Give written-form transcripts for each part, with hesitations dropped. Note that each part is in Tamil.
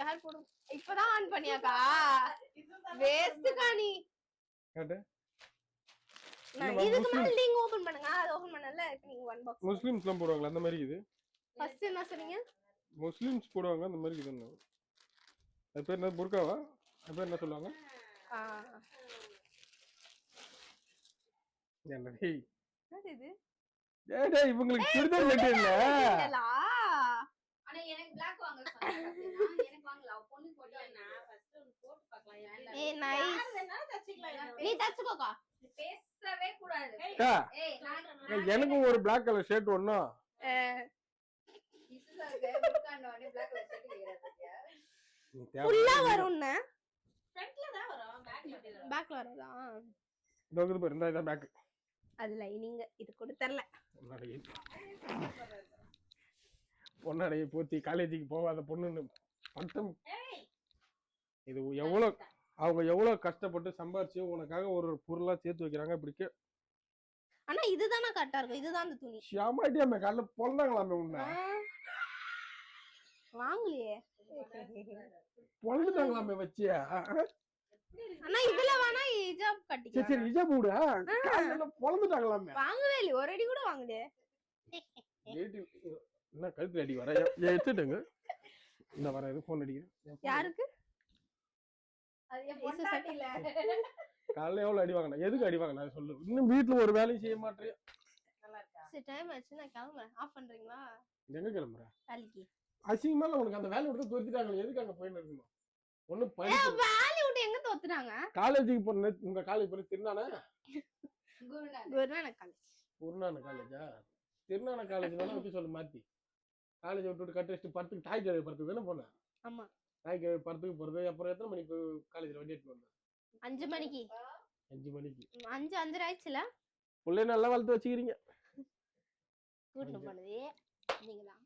யார் போடும் இப்பதான் ஆன் பண்ணியாக்கா வேஸ்ட்க்கா நீ கேட்டு நான் இதுக்கு மேல நீங்க ஓபன் பண்ணுங்க அது ஓபன் பண்ணல நீங்க ஒன் பாக்ஸ் முஸ்லிம்ஸ்லாம் போடுவாங்க அந்த மாதிரி இது ஃபர்ஸ்ட் என்ன சொன்னீங்க முஸ்லிம்ஸ் போடுவாங்க அந்த மாதிரி இது அது பேர் என்ன புர்காவா அது பேர் என்ன சொல்லுவாங்க என்னடி இது ஏடா இவங்களுக்கு சுடிதார் மெட்டீரியல் ஆனா எனக்கு Black வாங்க சொன்னாங்க எனக்கு வாங்கல பொண்ணு போட்டேன்னா ஃபர்ஸ்ட் ஒன்னு போட்டு பார்க்கலாம் ஏய் நைஸ் நீ தச்சுக்கோக்கா பேசவே கூடாது ஏய் எனக்கு ஒரு Black கலர் ஷர்ட் ஒண்ணும் இதுதாங்க புர்கானோனே Black கலர் ஷர்ட் கேக்குறாங்க ஃபுல்லா வரும்னா ஃப்ரண்ட்ல தான் வரும் பேக்ல வரதா டோக்குது பாரு இந்த பேக் அது லைனிங் இது கூட தெரியல பொண்ணாடைய போத்தி காலேஜுக்கு போகாத பொண்ணுன்னு பட்டம் இது அவங்க எவ்வளவு கஷ்டப்பட்டு சம்பாரிச்சு உனக்காக ஒரு பொருளா சேர்த்து வைக்கிறாங்க இப்படிக்கு ஆனா இதுதானே கரெக்டா இருக்கும் இதுதான் அந்த துணி ஷியாமாட்டியாமே காலைல பொழந்தாங்களாமே உன்ன வாங்கலையே பொழந்துட்டாங்களாமே வச்சியா ஆனா இதுல வேணா ஹிஜாப் கட்டிக்கலாம் சரி ஹிஜாப் போடு காலைல பொழந்துட்டாங்களாமே வாங்கவே இல்ல ஒரு அடி கூட வாங்கலையே என்ன கழுத்துல அடி வர எடுத்துட்டுங்க இந்த வர இது போன் அடிக்கிறேன் யாருக்கு காலைல எவ்வளவு அடி வாங்கினா எதுக்கு அடி வாங்கினா சொல்லு இன்னும் வீட்டுல ஒரு வேலையும் செய்ய மாட்டேன் சரி டைம் ஆச்சு நான் கிளம்புறேன் ஆஃப் பண்றீங்களா எங்க கிளம்புற வேலைக்கு அசிங்கமா உனக்கு அந்த வேலை விட்டு துரத்திட்டாங்க எதுக்கு அங்க போயின்னு இருக்கணும் ஒண்ணு வேலை விட்டு எங்க தோத்துறாங்க காலேஜுக்கு போன உங்க காலேஜ் போய் திருநானா குருநானக் காலேஜ் குருநானக் காலேஜா திருநானக் காலேஜ் வேணா வச்சு சொல்லு மாத்தி காலேஜ் விட்டு கட்டி வச்சுட்டு படத்துக்கு தாய் கிழவி படத்துக்கு தானே போனேன் ஆமா தாய் கிழவி படத்துக்கு போறது அப்புறம் எத்தனை மணிக்கு காலேஜ்ல வண்டி எடுத்து வந்தேன் 5 மணிக்கு 5 மணிக்கு 5 ஆயிடுச்சுல பிள்ளைய நல்லா வளர்த்து வச்சுக்கிறீங்க கூட்டிட்டு போனது நீங்கதான்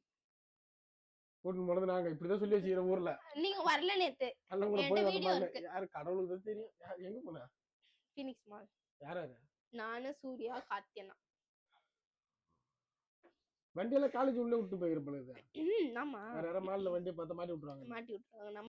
கூட்டிட்டு போனது நாங்க இப்படிதான் சொல்லி வச்சுக்கிறோம் ஊர்ல நீங்க வரல நேத்து அண்ணன் கூட போய் வந்தோம் யாரு கடவுளுக்கு தான் தெரியும் எங்க போன ஃபீனிக்ஸ் மால் யாரு நானு சூர்யா கார்த்தியனா வண்டியெல்லாம் காலேஜ் உள்ள விட்டு போயிருப்பேன் ஆமா வேற யாரும் மால்ல வண்டியை பார்த்து மாட்டி விட்டுருவாங்க மாட்டி விட்டுருவாங்க